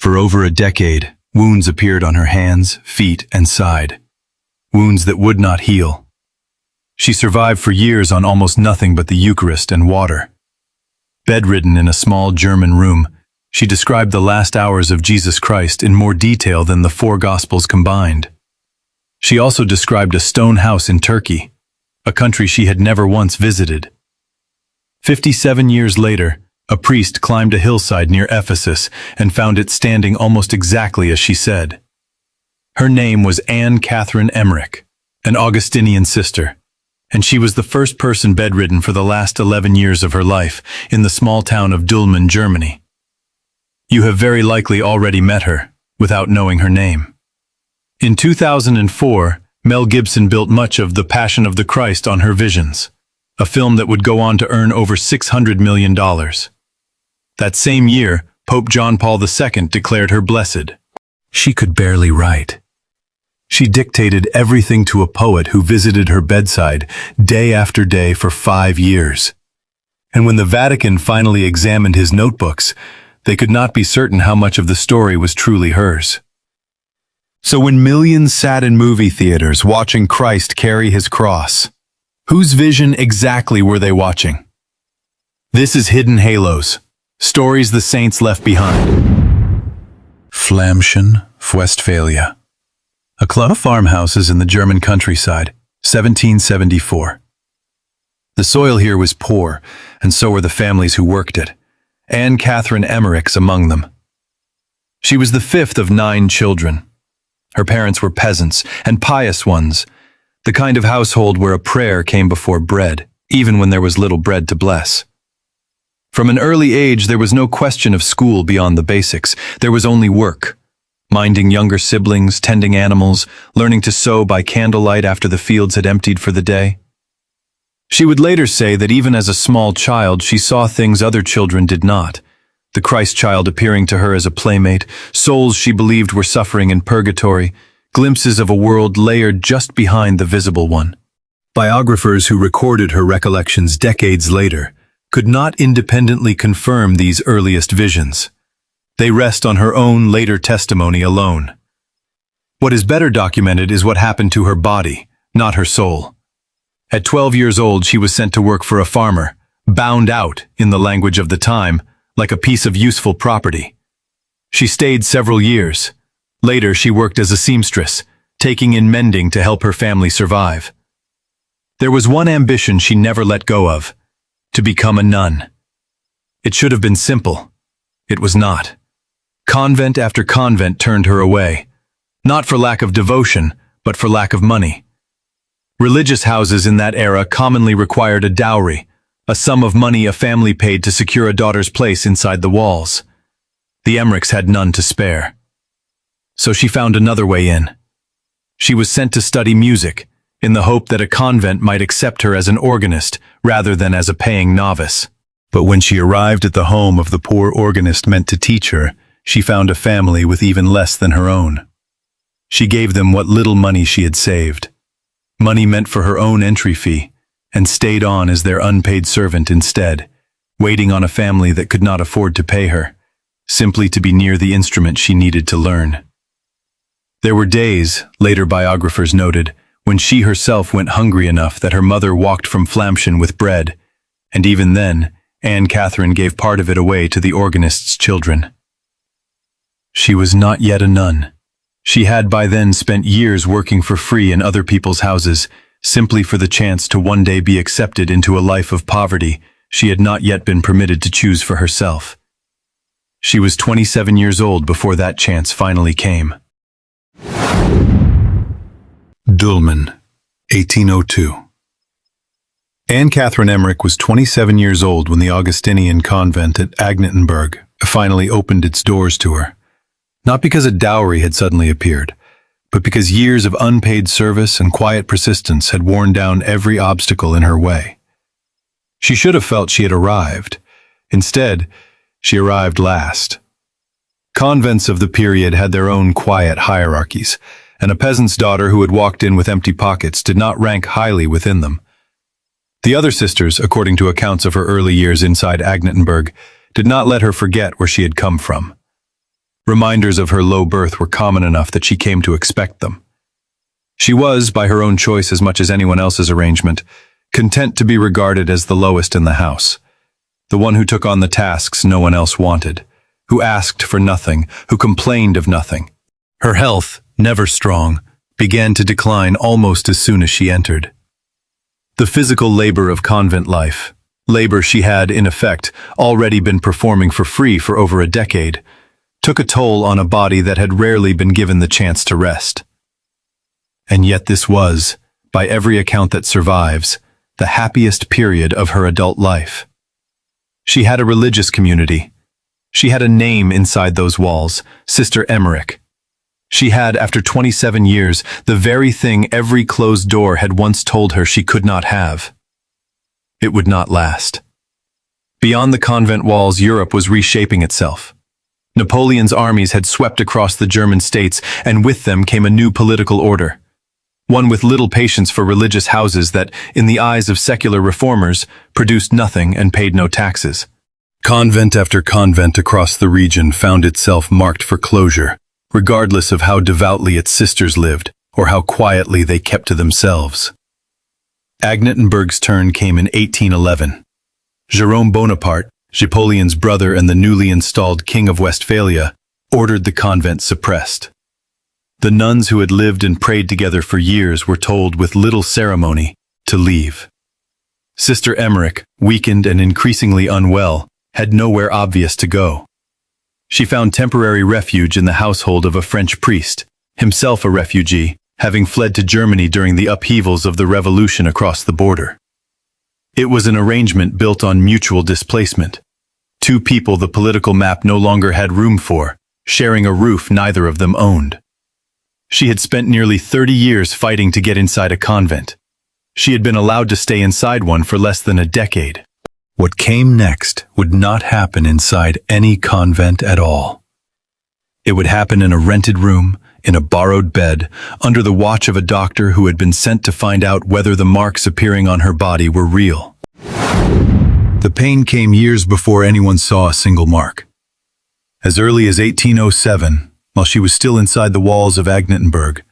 For over a decade, wounds appeared on her hands, feet, and side. Wounds that would not heal. She survived for years on almost nothing but the Eucharist and water. Bedridden in a small German room, she described the last hours of Jesus Christ in more detail than the four Gospels combined. She also described a stone house in Turkey, a country she had never once visited. 57 years later, a priest climbed a hillside near Ephesus and found it standing almost exactly as she said. Her name was Anne Catherine Emmerich, an Augustinian sister, and she was the first person bedridden for the last 11 years of her life in the small town of Dülmen, Germany. You have very likely already met her, without knowing her name. In 2004, Mel Gibson built much of The Passion of the Christ on her visions, a film that would go on to earn over $600 million. That same year, Pope John Paul II declared her blessed. She could barely write. She dictated everything to a poet who visited her bedside day after day for 5 years. And when the Vatican finally examined his notebooks, they could not be certain how much of the story was truly hers. So when millions sat in movie theaters watching Christ carry his cross, whose vision exactly were they watching? This is Hidden Halos, stories the saints left behind. Flämchen, Westphalia. A club of farmhouses in the German countryside, 1774. The soil here was poor, and so were the families who worked it. Anne Catherine Emmerich's among them. She was the fifth of 9 children. Her parents were peasants, and pious ones, the kind of household where a prayer came before bread, even when there was little bread to bless. From an early age, there was no question of school beyond the basics. There was only work. Minding younger siblings, tending animals, learning to sew by candlelight after the fields had emptied for the day. She would later say that even as a small child, she saw things other children did not. The Christ child appearing to her as a playmate, souls she believed were suffering in purgatory, glimpses of a world layered just behind the visible one. Biographers who recorded her recollections decades later could not independently confirm these earliest visions. They rest on her own later testimony alone. What is better documented is what happened to her body, not her soul. At 12 years old, she was sent to work for a farmer, bound out, in the language of the time, like a piece of useful property. She stayed several years. Later, she worked as a seamstress, taking in mending to help her family survive. There was one ambition she never let go of: to become a nun. It should have been simple. It was not. Convent after convent turned her away, not for lack of devotion, but for lack of money. Religious houses in that era commonly required a dowry, a sum of money a family paid to secure a daughter's place inside the walls. The Emmerichs had none to spare. So she found another way in. She was sent to study music, in the hope that a convent might accept her as an organist rather than as a paying novice. But when she arrived at the home of the poor organist meant to teach her, she found a family with even less than her own. She gave them what little money she had saved, money meant for her own entry fee, and stayed on as their unpaid servant instead, waiting on a family that could not afford to pay her, simply to be near the instrument she needed to learn. There were days, later biographers noted, when she herself went hungry enough that her mother walked from Flämchen with bread, and even then, Anne Catherine gave part of it away to the organist's children. She was not yet a nun. She had by then spent years working for free in other people's houses, simply for the chance to one day be accepted into a life of poverty she had not yet been permitted to choose for herself. She was 27 years old before that chance finally came. Dülmen, 1802. Anne Catherine Emmerich was 27 years old when the Augustinian convent at Agnettenberg finally opened its doors to her. Not because a dowry had suddenly appeared, but because years of unpaid service and quiet persistence had worn down every obstacle in her way. She should have felt she had arrived. Instead, she arrived last. Convents of the period had their own quiet hierarchies, and a peasant's daughter who had walked in with empty pockets did not rank highly within them. The other sisters, according to accounts of her early years inside Agnettenberg, did not let her forget where she had come from. Reminders of her low birth were common enough that she came to expect them. She was, by her own choice as much as anyone else's arrangement, content to be regarded as the lowest in the house, the one who took on the tasks no one else wanted, who asked for nothing, who complained of nothing. Her health, never strong, began to decline almost as soon as she entered. The physical labor of convent life, labor she had, in effect, already been performing for free for over a decade, took a toll on a body that had rarely been given the chance to rest. And yet this was, by every account that survives, the happiest period of her adult life. She had a religious community. She had a name inside those walls, Sister Emmerich. She had, after 27 years, the very thing every closed door had once told her she could not have. It would not last. Beyond the convent walls, Europe was reshaping itself. Napoleon's armies had swept across the German states, and with them came a new political order. One with little patience for religious houses that, in the eyes of secular reformers, produced nothing and paid no taxes. Convent after convent across the region found itself marked for closure, regardless of how devoutly its sisters lived or how quietly they kept to themselves. Agnettenberg's turn came in 1811. Jérôme Bonaparte, Napoleon's brother and the newly installed King of Westphalia, ordered the convent suppressed. The nuns who had lived and prayed together for years were told with little ceremony to leave. Sister Emmerich, weakened and increasingly unwell, had nowhere obvious to go. She found temporary refuge in the household of a French priest, himself a refugee, having fled to Germany during the upheavals of the revolution across the border. It was an arrangement built on mutual displacement. Two people the political map no longer had room for, sharing a roof neither of them owned. She had spent nearly 30 years fighting to get inside a convent. She had been allowed to stay inside one for less than a decade. What came next would not happen inside any convent at all. It would happen in a rented room, in a borrowed bed, under the watch of a doctor who had been sent to find out whether the marks appearing on her body were real. The pain came years before anyone saw a single mark. As early as 1807, while she was still inside the walls of Agnettenberg,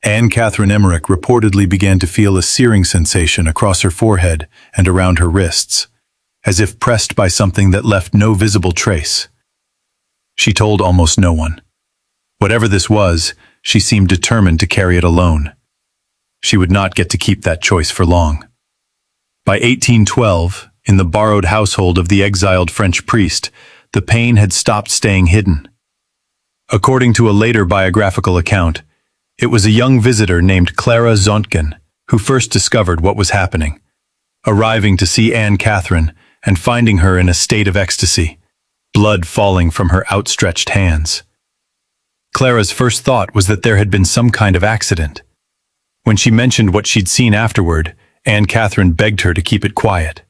Anne Catherine Emmerich reportedly began to feel a searing sensation across her forehead and around her wrists, as if pressed by something that left no visible trace. She told almost no one. Whatever this was, she seemed determined to carry it alone. She would not get to keep that choice for long. By 1812, in the borrowed household of the exiled French priest, the pain had stopped staying hidden. According to a later biographical account, it was a young visitor named Clara Zontgen who first discovered what was happening, arriving to see Anne Catherine and finding her in a state of ecstasy, blood falling from her outstretched hands. Clara's first thought was that there had been some kind of accident. When she mentioned what she'd seen afterward, Anne Catherine begged her to keep it quiet.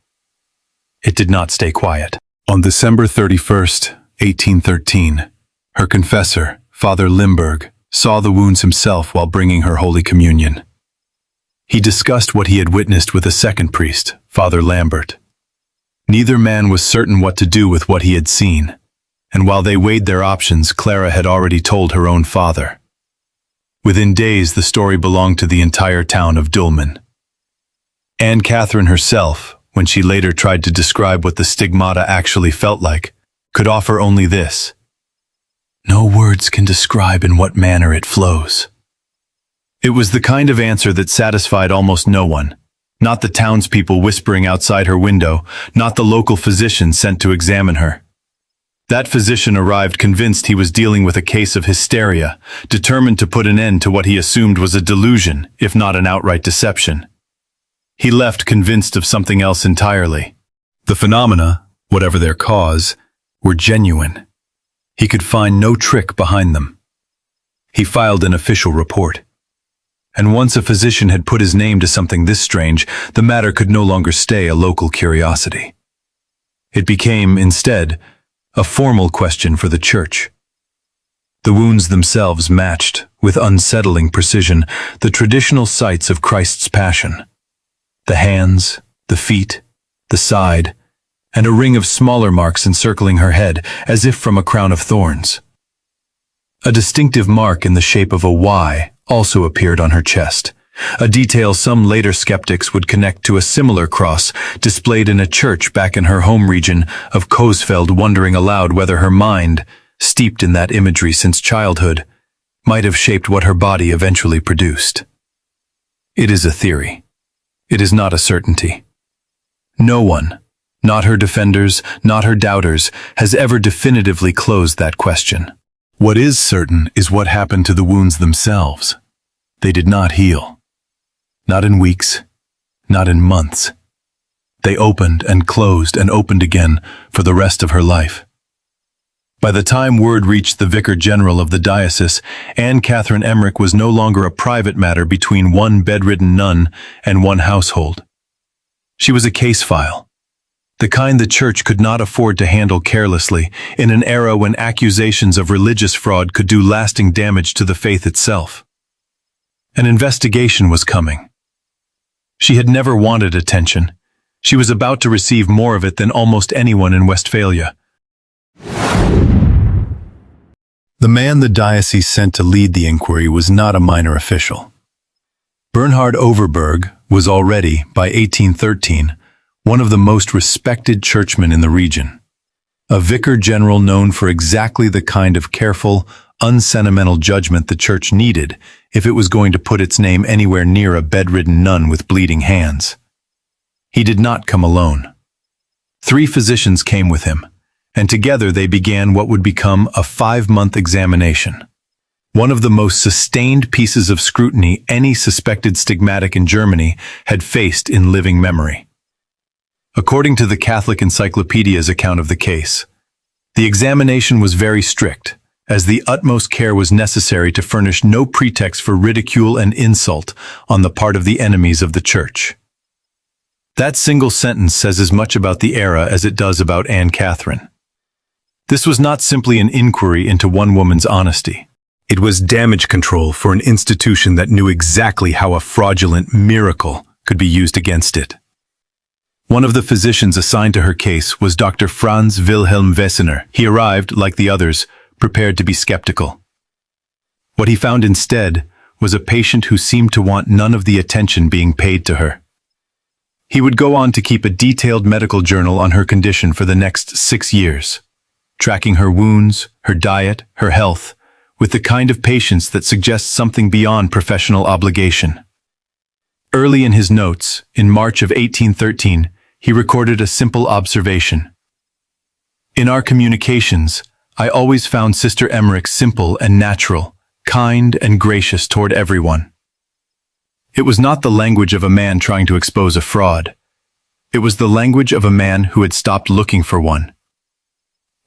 It did not stay quiet. On December 31st, 1813, her confessor, Father Limburg, saw the wounds himself while bringing her Holy Communion. He discussed what he had witnessed with a second priest, Father Lambert. Neither man was certain what to do with what he had seen, and while they weighed their options, Clara had already told her own father. Within days, the story belonged to the entire town of Dülmen. Anne Catherine herself, when she later tried to describe what the stigmata actually felt like, could offer only this: "No words can describe in what manner it flows." It was the kind of answer that satisfied almost no one. Not the townspeople whispering outside her window, not the local physician sent to examine her. That physician arrived convinced he was dealing with a case of hysteria, determined to put an end to what he assumed was a delusion, if not an outright deception. He left convinced of something else entirely. The phenomena, whatever their cause, were genuine. He could find no trick behind them. He filed an official report. And once a physician had put his name to something this strange, the matter could no longer stay a local curiosity. It became, instead, a formal question for the Church. The wounds themselves matched, with unsettling precision, the traditional sites of Christ's Passion. The hands, the feet, the side, and a ring of smaller marks encircling her head, as if from a crown of thorns. A distinctive mark in the shape of a Y also appeared on her chest, a detail some later skeptics would connect to a similar cross displayed in a church back in her home region of Coesfeld, wondering aloud whether her mind, steeped in that imagery since childhood, might have shaped what her body eventually produced. It is a theory. It is not a certainty. No one, not her defenders, not her doubters, has ever definitively closed that question. What is certain is what happened to the wounds themselves. They did not heal. Not in weeks, not in months. They opened and closed and opened again for the rest of her life. By the time word reached the Vicar General of the diocese, Anne Catherine Emmerich was no longer a private matter between one bedridden nun and one household. She was a case file, the kind the Church could not afford to handle carelessly in an era when accusations of religious fraud could do lasting damage to the faith itself. An investigation was coming. She had never wanted attention. She was about to receive more of it than almost anyone in Westphalia. The man the diocese sent to lead the inquiry was not a minor official. Bernhard Overberg was already, by 1813, one of the most respected churchmen in the region. A vicar general known for exactly the kind of careful, unsentimental judgment the Church needed if it was going to put its name anywhere near a bedridden nun with bleeding hands. He did not come alone. 3 physicians came with him, and together they began what would become a 5-month examination. One of the most sustained pieces of scrutiny any suspected stigmatic in Germany had faced in living memory. According to the Catholic Encyclopedia's account of the case, the examination was very strict, as the utmost care was necessary to furnish no pretext for ridicule and insult on the part of the enemies of the Church. That single sentence says as much about the era as it does about Anne Catherine. This was not simply an inquiry into one woman's honesty. It was damage control for an institution that knew exactly how a fraudulent miracle could be used against it. One of the physicians assigned to her case was Dr. Franz Wilhelm Wessener. He arrived, like the others, prepared to be skeptical. What he found instead was a patient who seemed to want none of the attention being paid to her. He would go on to keep a detailed medical journal on her condition for the next 6 years, tracking her wounds, her diet, her health, with the kind of patience that suggests something beyond professional obligation. Early in his notes, in March of 1813, he recorded a simple observation. "In our communications, I always found Sister Emmerich simple and natural, kind and gracious toward everyone." It was not the language of a man trying to expose a fraud. It was the language of a man who had stopped looking for one.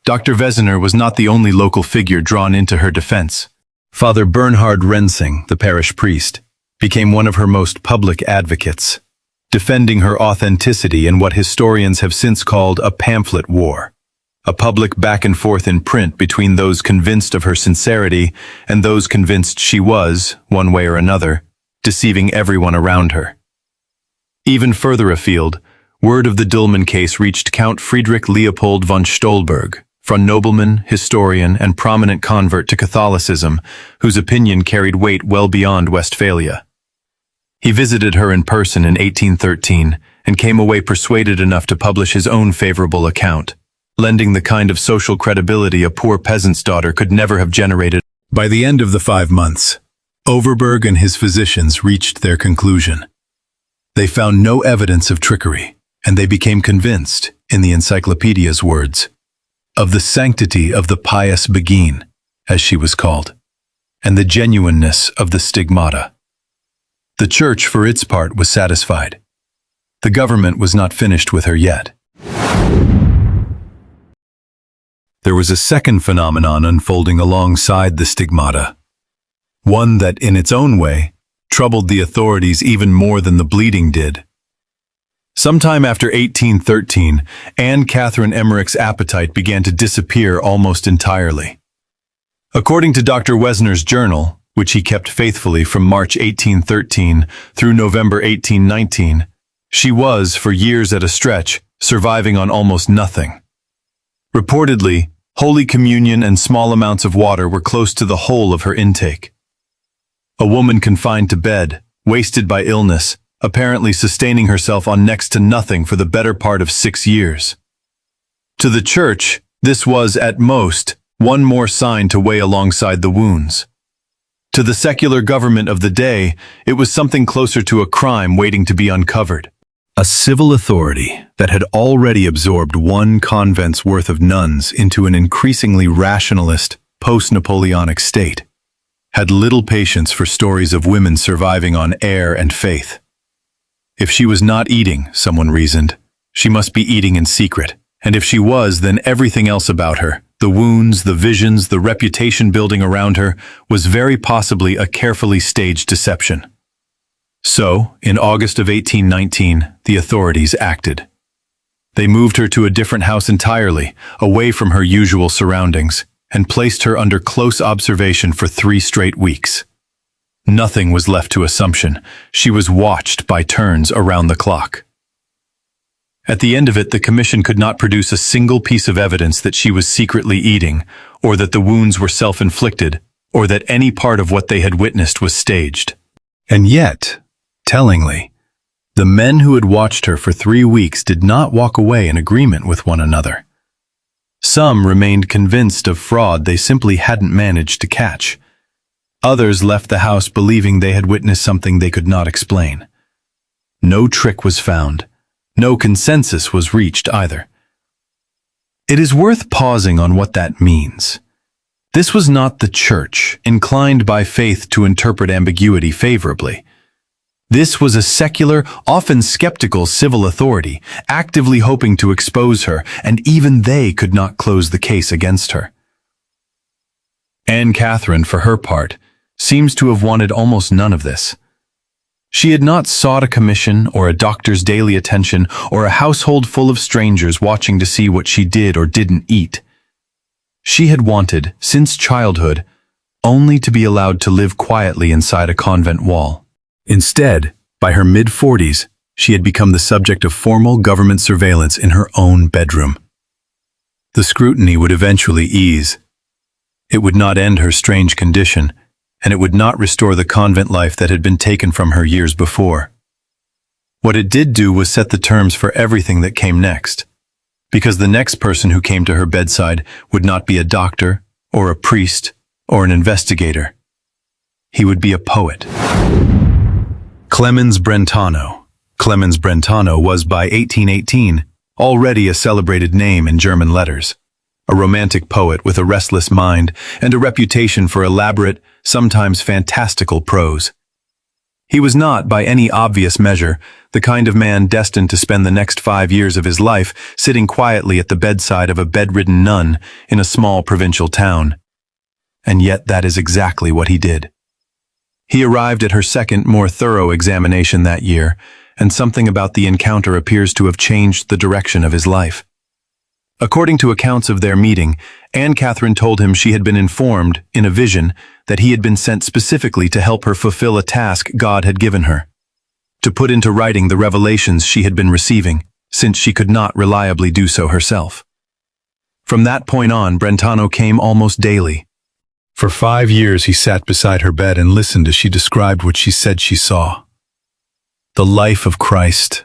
Dr. Wessener was not the only local figure drawn into her defense. Father Bernhard Rensing, the parish priest, became one of her most public advocates, defending her authenticity in what historians have since called a pamphlet war, a public back and forth in print between those convinced of her sincerity and those convinced she was, one way or another, deceiving everyone around her. Even further afield, word of the Dülmen case reached Count Friedrich Leopold von Stolberg, from nobleman, historian, and prominent convert to Catholicism, whose opinion carried weight well beyond Westphalia. He visited her in person in 1813 and came away persuaded enough to publish his own favorable account, lending the kind of social credibility a poor peasant's daughter could never have generated. By the end of the 5 months, Overberg and his physicians reached their conclusion. They found no evidence of trickery, and they became convinced, in the encyclopedia's words, of the sanctity of the pious Begine, as she was called, and the genuineness of the Stigmata. The Church, for its part, was satisfied. The government was not finished with her yet. There was a second phenomenon unfolding alongside the Stigmata, one that, in its own way, troubled the authorities even more than the bleeding did. Sometime after 1813, Anne Catherine Emmerich's appetite began to disappear almost entirely. According to Dr. Wessener's journal, which he kept faithfully from March 1813 through November 1819, she was, for years at a stretch, surviving on almost nothing. Reportedly, Holy Communion and small amounts of water were close to the whole of her intake. A woman confined to bed, wasted by illness, apparently sustaining herself on next to nothing for the better part of 6 years. To the church, this was, at most, one more sign to weigh alongside the wounds. To the secular government of the day, it was something closer to a crime waiting to be uncovered. A civil authority that had already absorbed one convent's worth of nuns into an increasingly rationalist, post-Napoleonic state, had little patience for stories of women surviving on air and faith. If she was not eating, someone reasoned, she must be eating in secret, and if she was, then everything else about her, the wounds, the visions, the reputation building around her, was very possibly a carefully staged deception. So, in August of 1819, the authorities acted. They moved her to a different house entirely, away from her usual surroundings, and placed her under close observation for 3 straight weeks. Nothing was left to assumption. She was watched by turns around the clock. At the end of it, the commission could not produce a single piece of evidence that she was secretly eating, or that the wounds were self-inflicted, or that any part of what they had witnessed was staged. And yet, tellingly, the men who had watched her for 3 weeks did not walk away in agreement with one another. Some remained convinced of fraud they simply hadn't managed to catch. Others left the house believing they had witnessed something they could not explain. No trick was found. No consensus was reached either. It is worth pausing on what that means. This was not the church, inclined by faith to interpret ambiguity favorably. This was a secular, often skeptical civil authority, actively hoping to expose her, and even they could not close the case against her. Anne Catherine, for her part, seems to have wanted almost none of this. She had not sought a commission or a doctor's daily attention or a household full of strangers watching to see what she did or didn't eat. She had wanted, since childhood, only to be allowed to live quietly inside a convent wall. Instead, by her mid-40s, she had become the subject of formal government surveillance in her own bedroom. The scrutiny would eventually ease. It would not end her strange condition, and it would not restore the convent life that had been taken from her years before. What it did do was set the terms for everything that came next, because the next person who came to her bedside would not be a doctor, or a priest, or an investigator. He would be a poet. Clemens Brentano. Clemens Brentano was, by 1818, already a celebrated name in German letters. A romantic poet with a restless mind and a reputation for elaborate, sometimes fantastical prose. He was not, by any obvious measure, the kind of man destined to spend the next 5 years of his life sitting quietly at the bedside of a bedridden nun in a small provincial town. And yet that is exactly what he did. He arrived at her second, more thorough examination that year, and something about the encounter appears to have changed the direction of his life. According to accounts of their meeting, Anne Catherine told him she had been informed, in a vision, that he had been sent specifically to help her fulfill a task God had given her. To put into writing the revelations she had been receiving, since she could not reliably do so herself. From that point on, Brentano came almost daily. For 5 years he sat beside her bed and listened as she described what she said she saw. The life of Christ,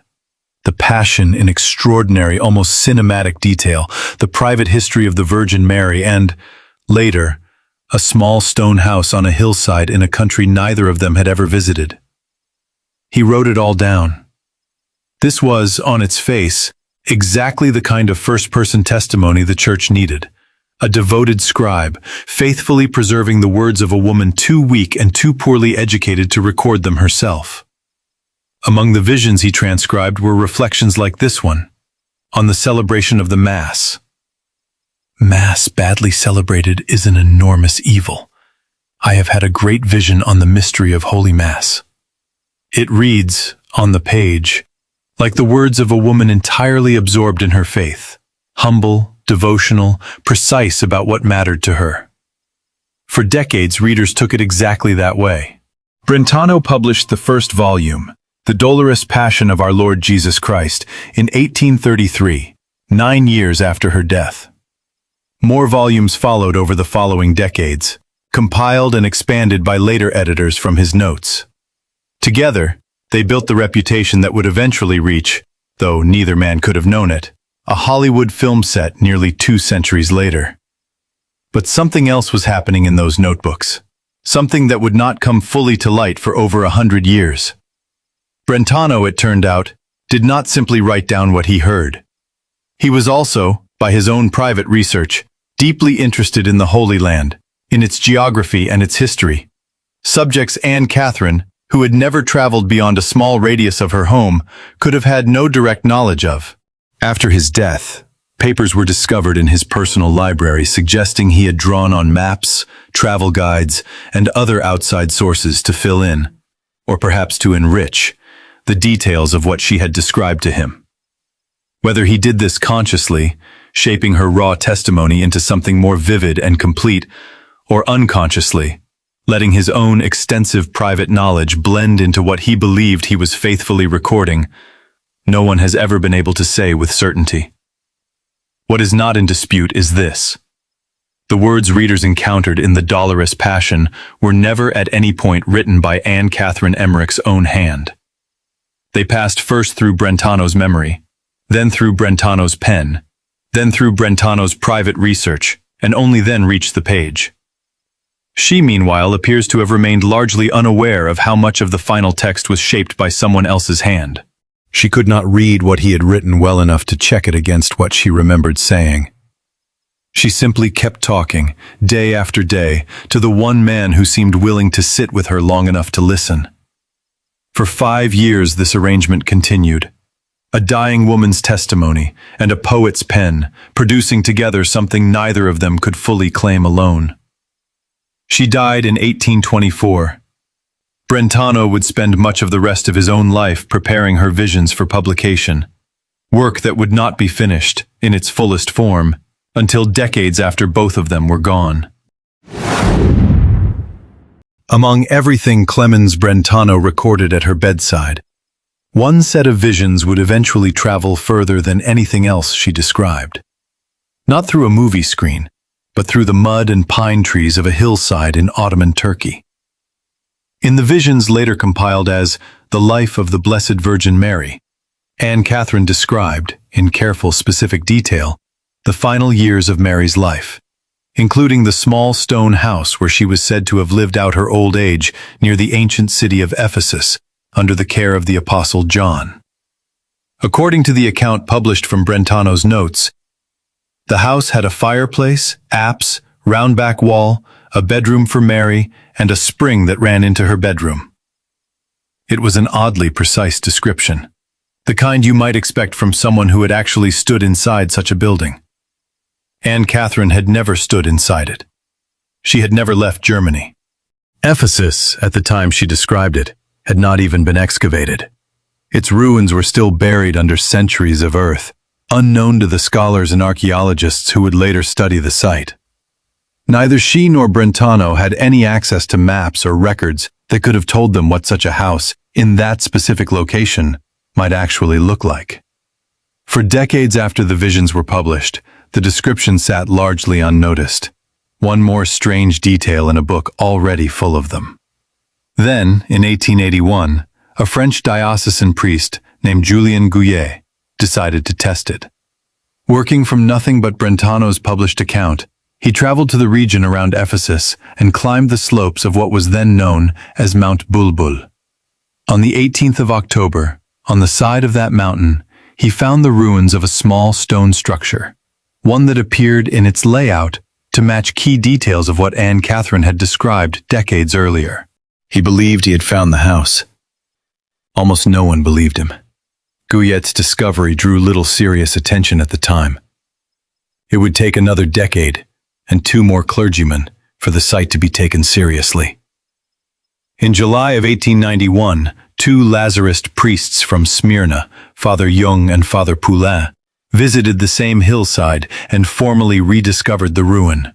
the Passion in extraordinary, almost cinematic detail, the private history of the Virgin Mary, and, later, a small stone house on a hillside in a country neither of them had ever visited. He wrote it all down. This was, on its face, exactly the kind of first-person testimony the church needed. A devoted scribe, faithfully preserving the words of a woman too weak and too poorly educated to record them herself. Among the visions he transcribed were reflections like this one, on the celebration of the Mass. Mass badly celebrated is an enormous evil. I have had a great vision on the mystery of Holy Mass. It reads, on the page, like the words of a woman entirely absorbed in her faith, humble, devotional, precise about what mattered to her. For decades, readers took it exactly that way. Brentano published the first volume, The Dolorous Passion of Our Lord Jesus Christ, in 1833, 9 years after her death. More volumes followed over the following decades, compiled and expanded by later editors from his notes. Together, they built the reputation that would eventually reach, though neither man could have known it, a Hollywood film set nearly 2 centuries later. But something else was happening in those notebooks, something that would not come fully to light for over 100 years. Brentano, it turned out, did not simply write down what he heard. He was also, by his own private research, deeply interested in the Holy Land, in its geography and its history. Subjects Anne Catherine, who had never traveled beyond a small radius of her home, could have had no direct knowledge of. After his death, papers were discovered in his personal library suggesting he had drawn on maps, travel guides, and other outside sources to fill in, or perhaps to enrich, the details of what she had described to him. Whether he did this consciously, shaping her raw testimony into something more vivid and complete, or unconsciously, letting his own extensive private knowledge blend into what he believed he was faithfully recording, no one has ever been able to say with certainty. What is not in dispute is this. The words readers encountered in the Dolorous Passion were never at any point written by Anne Catherine Emmerich's own hand. They passed first through Brentano's memory, then through Brentano's pen, then through Brentano's private research, and only then reached the page. She, meanwhile, appears to have remained largely unaware of how much of the final text was shaped by someone else's hand. She could not read what he had written well enough to check it against what she remembered saying. She simply kept talking, day after day, to the one man who seemed willing to sit with her long enough to listen. For 5 years this arrangement continued. A dying woman's testimony and a poet's pen, producing together something neither of them could fully claim alone. She died in 1824. Brentano would spend much of the rest of his own life preparing her visions for publication, work that would not be finished, in its fullest form, until decades after both of them were gone. Among everything Clemens Brentano recorded at her bedside, one set of visions would eventually travel further than anything else she described. Not through a movie screen, but through the mud and pine trees of a hillside in Ottoman Turkey. In the visions later compiled as The Life of the Blessed Virgin Mary, Anne Catherine described, in careful specific detail, the final years of Mary's life, including the small stone house where she was said to have lived out her old age near the ancient city of Ephesus, under the care of the Apostle John. According to the account published from Brentano's notes, the house had a fireplace, apse, round back wall, a bedroom for Mary, and a spring that ran into her bedroom. It was an oddly precise description, the kind you might expect from someone who had actually stood inside such a building. Anne Catherine had never stood inside it. She had never left Germany. Ephesus, at the time she described it, had not even been excavated. Its ruins were still buried under centuries of earth, unknown to the scholars and archaeologists who would later study the site. Neither she nor Brentano had any access to maps or records that could have told them what such a house, in that specific location, might actually look like. For decades after the visions were published, the description sat largely unnoticed, one more strange detail in a book already full of them. Then, in 1881, a French diocesan priest named Julien Gouillet decided to test it. Working from nothing but Brentano's published account, he traveled to the region around Ephesus and climbed the slopes of what was then known as Mount Bulbul. On the 18th of October, on the side of that mountain, he found the ruins of a small stone structure, one that appeared in its layout to match key details of what Anne Catherine had described decades earlier. He believed he had found the house. Almost no one believed him. Gouillet's discovery drew little serious attention at the time. It would take another decade and 2 more clergymen for the site to be taken seriously. In July of 1891, 2 Lazarist priests from Smyrna, Father Jung and Father Poulain, visited the same hillside and formally rediscovered the ruin.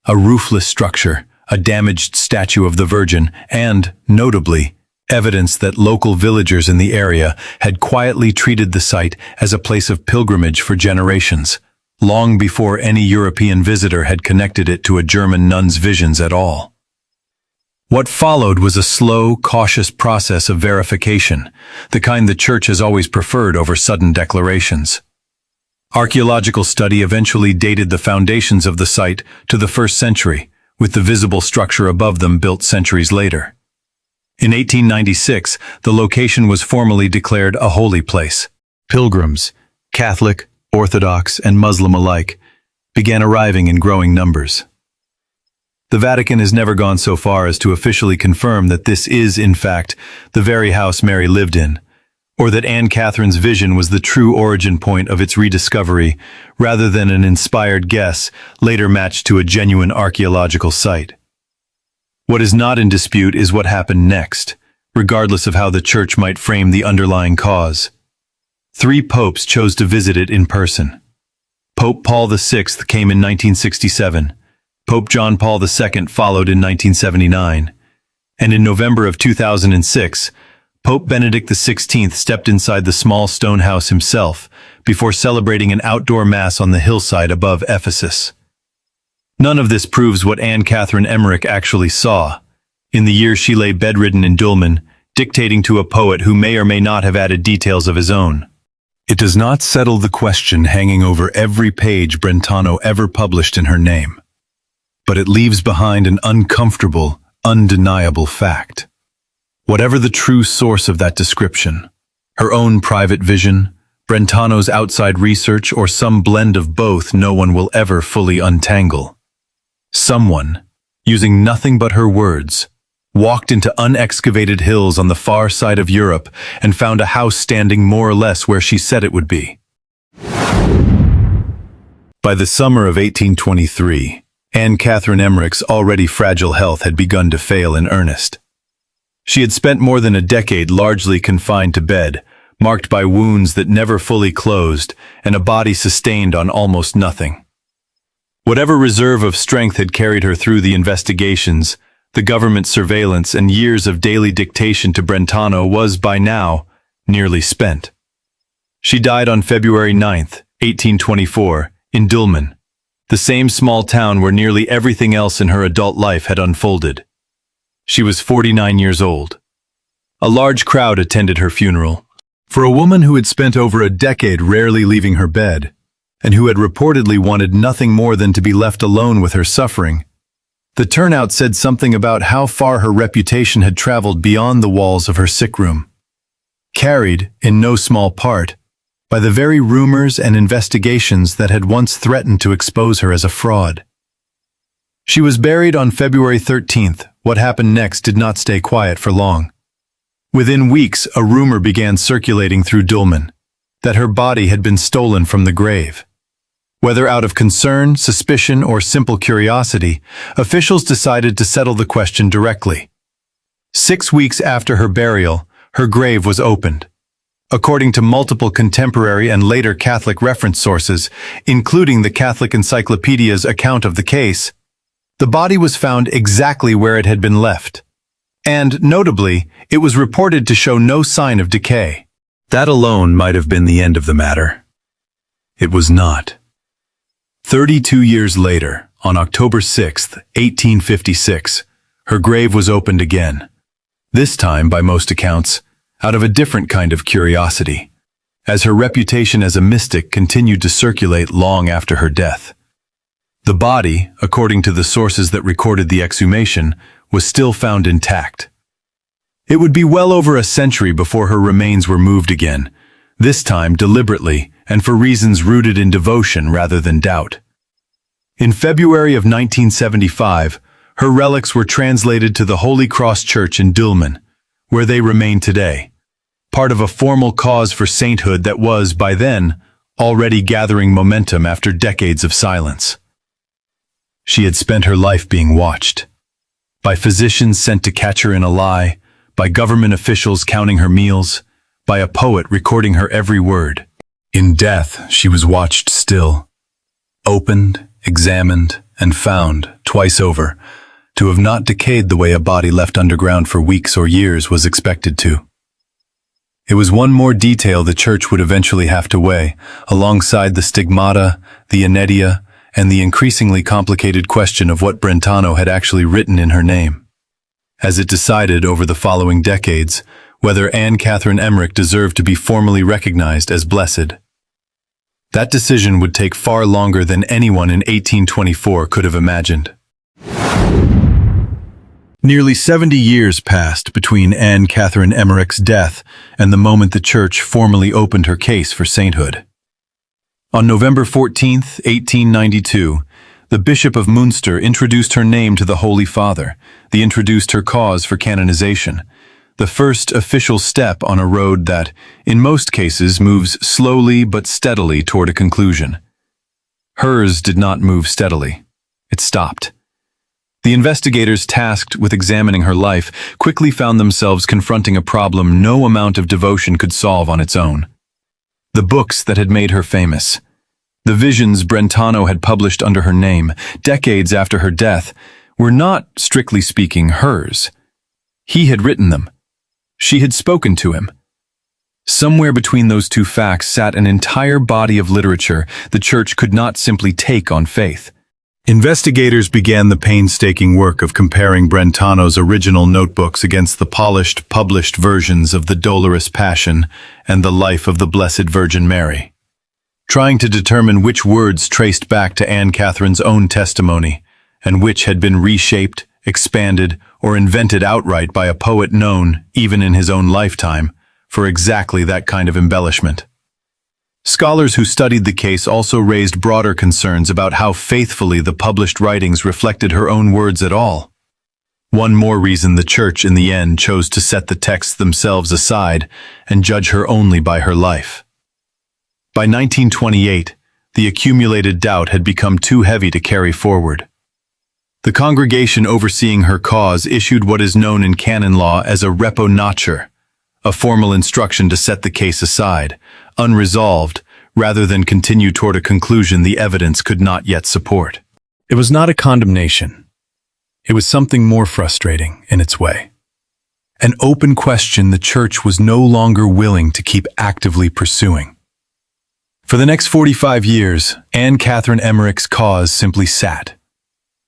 A roofless structure, a damaged statue of the Virgin, and, notably, evidence that local villagers in the area had quietly treated the site as a place of pilgrimage for generations, long before any European visitor had connected it to a German nun's visions at all. What followed was a slow, cautious process of verification, the kind the Church has always preferred over sudden declarations. Archaeological study eventually dated the foundations of the site to the 1st century, with the visible structure above them built centuries later. In 1896, the location was formally declared a holy place. Pilgrims, Catholic, Orthodox, and Muslim alike, began arriving in growing numbers. The Vatican has never gone so far as to officially confirm that this is, in fact, the very house Mary lived in, or that Anne Catherine's vision was the true origin point of its rediscovery, rather than an inspired guess later matched to a genuine archaeological site. What is not in dispute is what happened next, regardless of how the Church might frame the underlying cause. 3 popes chose to visit it in person. Pope Paul VI came in 1967, Pope John Paul II followed in 1979, and in November of 2006, Pope Benedict XVI stepped inside the small stone house himself before celebrating an outdoor mass on the hillside above Ephesus. None of this proves what Anne Catherine Emmerich actually saw, in the years she lay bedridden in Dülmen, dictating to a poet who may or may not have added details of his own. It does not settle the question hanging over every page Brentano ever published in her name, but it leaves behind an uncomfortable, undeniable fact. Whatever the true source of that description, her own private vision, Brentano's outside research, or some blend of both, no one will ever fully untangle. Someone, using nothing but her words, walked into unexcavated hills on the far side of Europe and found a house standing more or less where she said it would be. By the summer of 1823, Anne Catherine Emmerich's already fragile health had begun to fail in earnest. She had spent more than a decade largely confined to bed, marked by wounds that never fully closed and a body sustained on almost nothing. Whatever reserve of strength had carried her through the investigations, the government surveillance, and years of daily dictation to Brentano was, by now, nearly spent. She died on February 9, 1824, in Dülmen, the same small town where nearly everything else in her adult life had unfolded. She was 49 years old. A large crowd attended her funeral. For a woman who had spent over a decade rarely leaving her bed, and who had reportedly wanted nothing more than to be left alone with her suffering, the turnout said something about how far her reputation had traveled beyond the walls of her sick room, carried, in no small part, by the very rumors and investigations that had once threatened to expose her as a fraud. She was buried on February 13th. What happened next did not stay quiet for long. Within weeks, a rumor began circulating through Dülmen that her body had been stolen from the grave. Whether out of concern, suspicion, or simple curiosity, officials decided to settle the question directly. 6 weeks after her burial, her grave was opened. According to multiple contemporary and later Catholic reference sources, including the Catholic Encyclopedia's account of the case, the body was found exactly where it had been left. And, notably, it was reported to show no sign of decay. That alone might have been the end of the matter. It was not. 32 years later, on October 6, 1856, her grave was opened again. This time, by most accounts, out of a different kind of curiosity, as her reputation as a mystic continued to circulate long after her death. The body, according to the sources that recorded the exhumation, was still found intact. It would be well over a century before her remains were moved again, this time deliberately and for reasons rooted in devotion rather than doubt. In February of 1975, her relics were translated to the Holy Cross Church in Dülmen, where they remain today, part of a formal cause for sainthood that was, by then, already gathering momentum after decades of silence. She had spent her life being watched, by physicians sent to catch her in a lie, by government officials counting her meals, by a poet recording her every word. In death, she was watched still, opened, examined, and found, twice over, to have not decayed the way a body left underground for weeks or years was expected to. It was one more detail the Church would eventually have to weigh, alongside the Stigmata, the Inedia, and the increasingly complicated question of what Brentano had actually written in her name, as it decided over the following decades whether Anne Catherine Emmerich deserved to be formally recognized as blessed. That decision would take far longer than anyone in 1824 could have imagined. Nearly 70 years passed between Anne Catherine Emmerich's death and the moment the Church formally opened her case for sainthood. On November 14, 1892, the Bishop of Münster introduced her name to the Holy Father. He introduced her cause for canonization, the first official step on a road that, in most cases, moves slowly but steadily toward a conclusion. Hers did not move steadily. It stopped. The investigators tasked with examining her life quickly found themselves confronting a problem no amount of devotion could solve on its own. The books that had made her famous, the visions Brentano had published under her name, decades after her death, were not, strictly speaking, hers. He had written them. She had spoken to him. Somewhere between those two facts sat an entire body of literature the Church could not simply take on faith. Investigators began the painstaking work of comparing Brentano's original notebooks against the polished, published versions of the Dolorous Passion and the Life of the Blessed Virgin Mary, trying to determine which words traced back to Anne Catherine's own testimony and which had been reshaped, expanded, or invented outright by a poet known, even in his own lifetime, for exactly that kind of embellishment. Scholars who studied the case also raised broader concerns about how faithfully the published writings reflected her own words at all. One more reason the Church in the end chose to set the texts themselves aside and judge her only by her life. By 1928, the accumulated doubt had become too heavy to carry forward. The congregation overseeing her cause issued what is known in canon law as a reponatio, a formal instruction to set the case aside, unresolved, rather than continue toward a conclusion the evidence could not yet support. It was not a condemnation. It was something more frustrating in its way. An open question the Church was no longer willing to keep actively pursuing. For the next 45 years, Anne Catherine Emmerich's cause simply sat.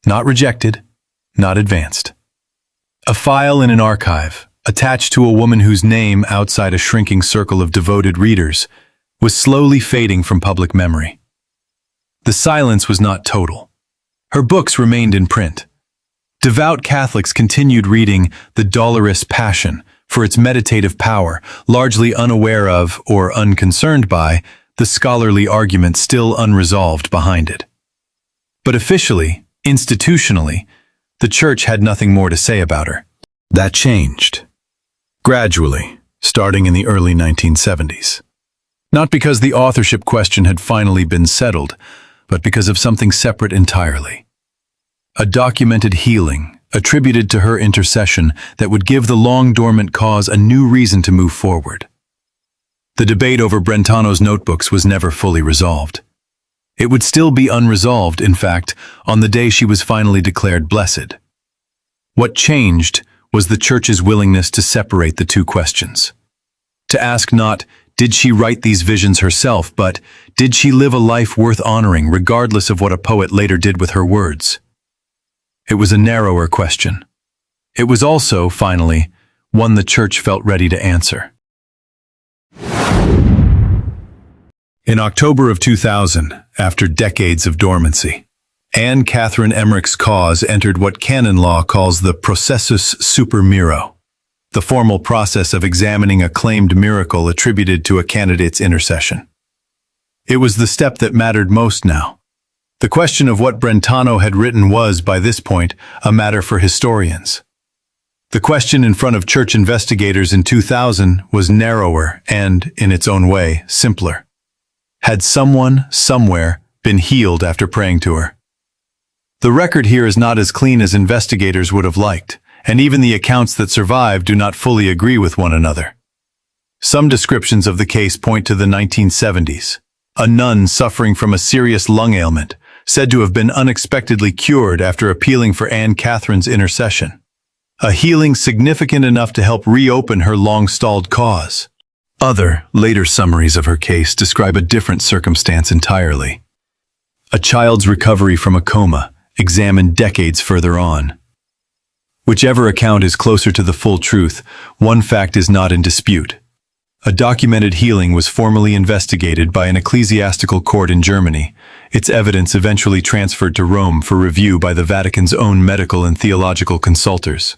Not rejected, not advanced. A file in an archive, attached to a woman whose name, outside a shrinking circle of devoted readers, was slowly fading from public memory. The silence was not total. Her books remained in print. Devout Catholics continued reading the Dolorous Passion for its meditative power, largely unaware of, or unconcerned by, the scholarly argument still unresolved behind it. But officially, institutionally, the Church had nothing more to say about her. That changed. Gradually, starting in the early 1970s. Not because the authorship question had finally been settled, but because of something separate entirely. A documented healing, attributed to her intercession, that would give the long-dormant cause a new reason to move forward. The debate over Brentano's notebooks was never fully resolved. It would still be unresolved, in fact, on the day she was finally declared blessed. What changed was the Church's willingness to separate the two questions. To ask not, did she write these visions herself, but did she live a life worth honoring regardless of what a poet later did with her words? It was a narrower question. It was also, finally, one the Church felt ready to answer. In October of 2000, after decades of dormancy, Anne Catherine Emmerich's cause entered what canon law calls the processus super miro, the formal process of examining a claimed miracle attributed to a candidate's intercession. It was the step that mattered most now. The question of what Brentano had written was, by this point, a matter for historians. The question in front of Church investigators in 2000 was narrower and, in its own way, simpler. Had someone, somewhere, been healed after praying to her? The record here is not as clean as investigators would have liked, and even the accounts that survive do not fully agree with one another. Some descriptions of the case point to the 1970s. A nun suffering from a serious lung ailment, said to have been unexpectedly cured after appealing for Anne Catherine's intercession. A healing significant enough to help reopen her long-stalled cause. Other, later summaries of her case describe a different circumstance entirely. A child's recovery from a coma, examined decades further on. Whichever account is closer to the full truth, one fact is not in dispute. A documented healing was formally investigated by an ecclesiastical court in Germany, its evidence eventually transferred to Rome for review by the Vatican's own medical and theological consultors.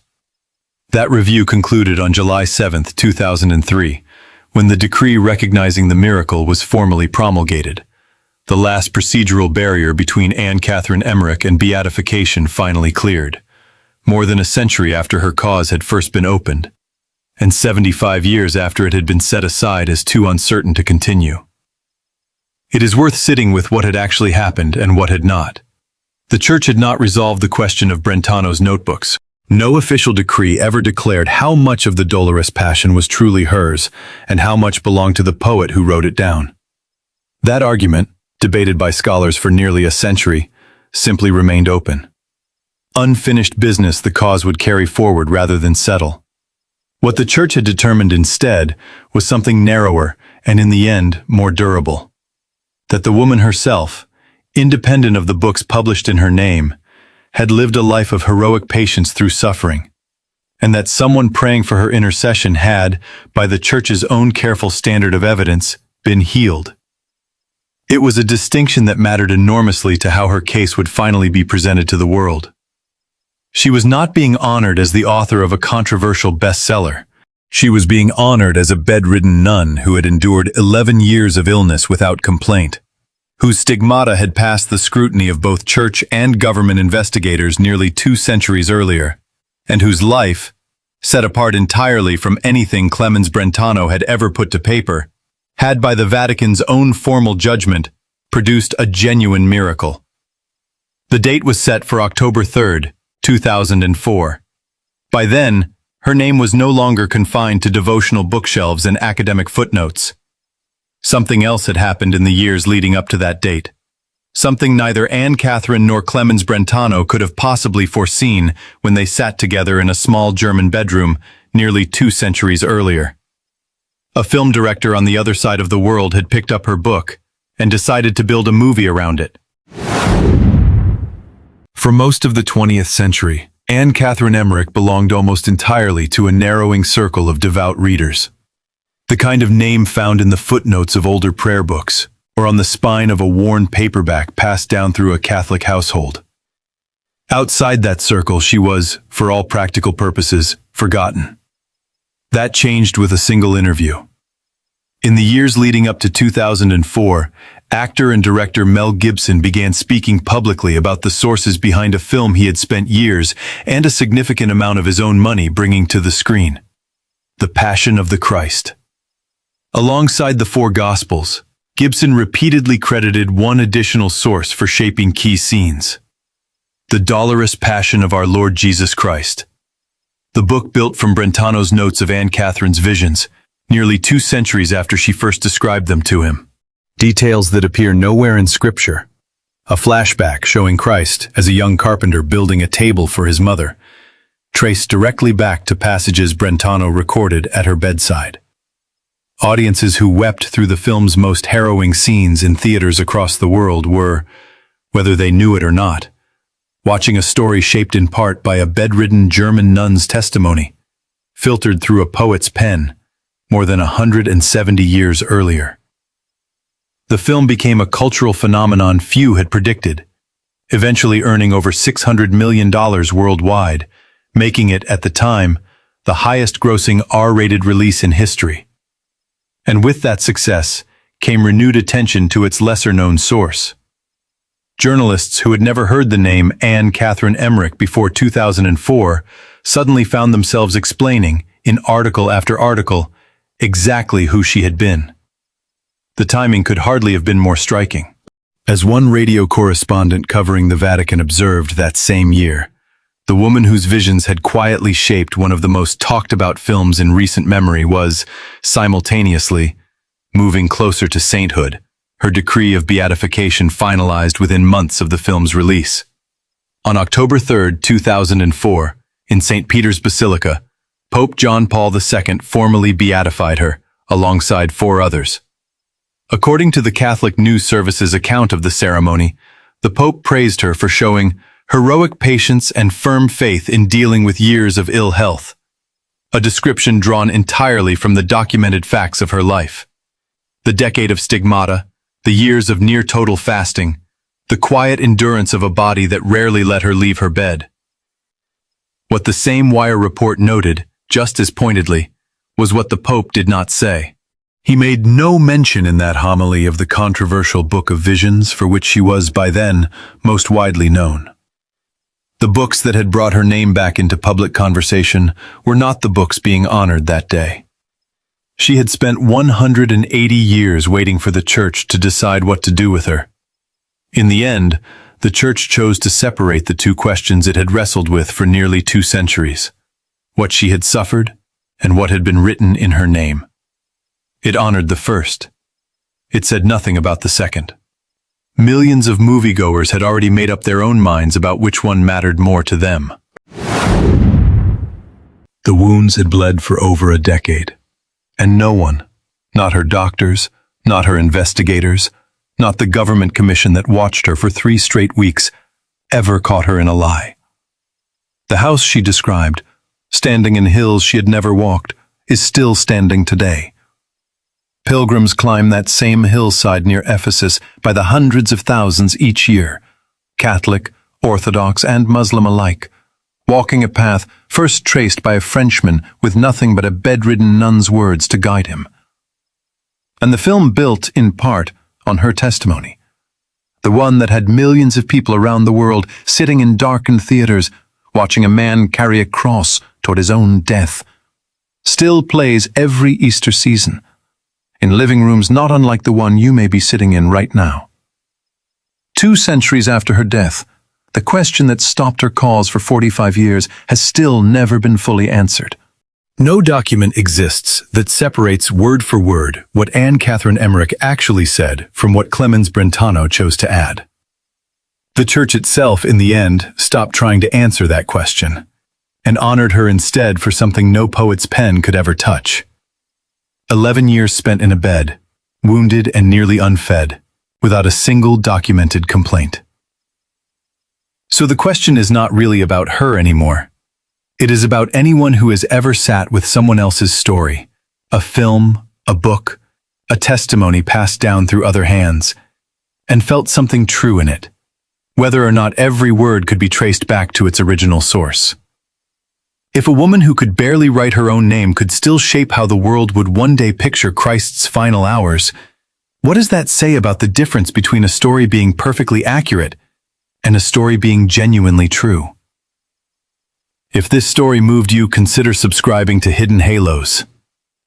That review concluded on July 7, 2003, when the decree recognizing the miracle was formally promulgated. The last procedural barrier between Anne Catherine Emmerich and beatification finally cleared, more than a century after her cause had first been opened, and 75 years after it had been set aside as too uncertain to continue. It is worth sitting with what had actually happened and what had not. The Church had not resolved the question of Brentano's notebooks. No official decree ever declared how much of the Dolorous Passion was truly hers and how much belonged to the poet who wrote it down. That argument, debated by scholars for nearly a century, simply remained open. Unfinished business the cause would carry forward rather than settle. What the Church had determined instead was something narrower and in the end more durable. That the woman herself, independent of the books published in her name, had lived a life of heroic patience through suffering, and that someone praying for her intercession had, by the Church's own careful standard of evidence, been healed. It was a distinction that mattered enormously to how her case would finally be presented to the world. She was not being honored as the author of a controversial bestseller. She was being honored as a bedridden nun who had endured 11 years of illness without complaint, whose stigmata had passed the scrutiny of both church and government investigators nearly 2 centuries earlier, and whose life, set apart entirely from anything Clemens Brentano had ever put to paper, had by the Vatican's own formal judgment produced a genuine miracle. The date was set for October 3, 2004. By then, her name was no longer confined to devotional bookshelves and academic footnotes. Something else had happened in the years leading up to that date. Something neither Anne Catherine nor Clemens Brentano could have possibly foreseen when they sat together in a small German bedroom nearly 2 centuries earlier. A film director on the other side of the world had picked up her book and decided to build a movie around it. For most of the 20th century, Anne Catherine Emmerich belonged almost entirely to a narrowing circle of devout readers. The kind of name found in the footnotes of older prayer books, or on the spine of a worn paperback passed down through a Catholic household. Outside that circle, she was, for all practical purposes, forgotten. That changed with a single interview. In the years leading up to 2004, actor and director Mel Gibson began speaking publicly about the sources behind a film he had spent years and a significant amount of his own money bringing to the screen: The Passion of the Christ. Alongside the 4 Gospels, Gibson repeatedly credited one additional source for shaping key scenes: The Dolorous Passion of our Lord Jesus Christ. The book built from Brentano's notes of Anne Catherine's visions, nearly 2 centuries after she first described them to him. Details that appear nowhere in Scripture. A flashback showing Christ as a young carpenter building a table for his mother, traced directly back to passages Brentano recorded at her bedside. Audiences who wept through the film's most harrowing scenes in theaters across the world were, whether they knew it or not, watching a story shaped in part by a bedridden German nun's testimony, filtered through a poet's pen, more than 170 years earlier. The film became a cultural phenomenon few had predicted, eventually earning over $600 million worldwide, making it, at the time, the highest-grossing R-rated release in history. And with that success came renewed attention to its lesser-known source. Journalists who had never heard the name Anne Catherine Emmerich before 2004 suddenly found themselves explaining, in article after article, exactly who she had been. The timing could hardly have been more striking. As one radio correspondent covering the Vatican observed that same year, the woman whose visions had quietly shaped one of the most talked-about films in recent memory was, simultaneously, moving closer to sainthood, her decree of beatification finalized within months of the film's release. On October 3, 2004, in St. Peter's Basilica, Pope John Paul II formally beatified her, alongside 4 others. According to the Catholic News Service's account of the ceremony, the Pope praised her for showing heroic patience and firm faith in dealing with years of ill health, a description drawn entirely from the documented facts of her life. The decade of stigmata, the years of near-total fasting, the quiet endurance of a body that rarely let her leave her bed. What the same Wire report noted, just as pointedly, was what the Pope did not say. He made no mention in that homily of the controversial Book of Visions for which she was, by then, most widely known. The books that had brought her name back into public conversation were not the books being honored that day. She had spent 180 years waiting for the Church to decide what to do with her. In the end, the Church chose to separate the 2 questions it had wrestled with for nearly 2 centuries: what she had suffered and what had been written in her name. It honored the first. It said nothing about the second. Millions of moviegoers had already made up their own minds about which one mattered more to them. The wounds had bled for over a decade, and no one, not her doctors, not her investigators, not the government commission that watched her for 3 straight weeks, ever caught her in a lie. The house she described, standing in hills she had never walked, is still standing today. Pilgrims climb that same hillside near Ephesus by the hundreds of thousands each year, Catholic, Orthodox, and Muslim alike, walking a path first traced by a Frenchman with nothing but a bedridden nun's words to guide him. And the film built, in part, on her testimony, the one that had millions of people around the world sitting in darkened theaters, watching a man carry a cross toward his own death, still plays every Easter season, in living rooms not unlike the one you may be sitting in right now. 2 centuries after her death, the question that stopped her cause for 45 years has still never been fully answered. No document exists that separates word for word what Anne Catherine Emmerich actually said from what Clemens Brentano chose to add. The Church itself, in the end, stopped trying to answer that question, and honored her instead for something no poet's pen could ever touch. 11 years spent in a bed, wounded and nearly unfed, without a single documented complaint. So the question is not really about her anymore. It is about anyone who has ever sat with someone else's story, a film, a book, a testimony passed down through other hands, and felt something true in it, whether or not every word could be traced back to its original source. If a woman who could barely write her own name could still shape how the world would one day picture Christ's final hours, what does that say about the difference between a story being perfectly accurate and a story being genuinely true? If this story moved you, consider subscribing to Hidden Halos,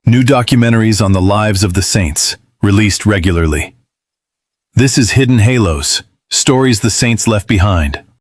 new documentaries on the lives of the saints, released regularly. This is Hidden Halos, stories the saints left behind.